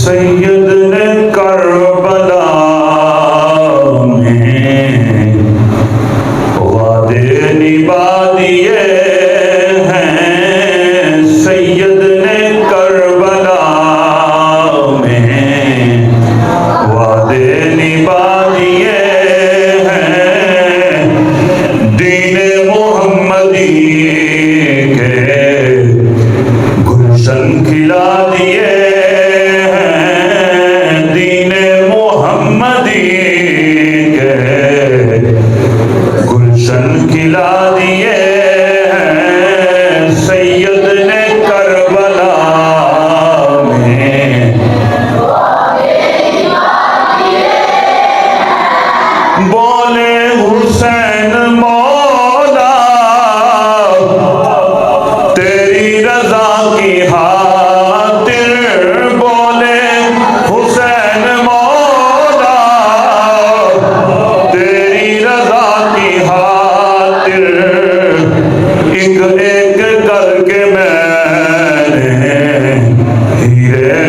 سید نے کربلا میں وعدے نبھا دیے ہیں، سید نے کربلا میں وعدے نبھا دیے ہیں، دین محمدی کے گلشن کھلا دیے ہیں، دین محمدی کے گلشن کھلا دیے ہیں، سید نے کربلا میں بولے حسین مولا تیری رضا کی خاطر، بولے حسین مولا تیری رضا کی خاطر، ایک ایک کر کے میں نے ہیرے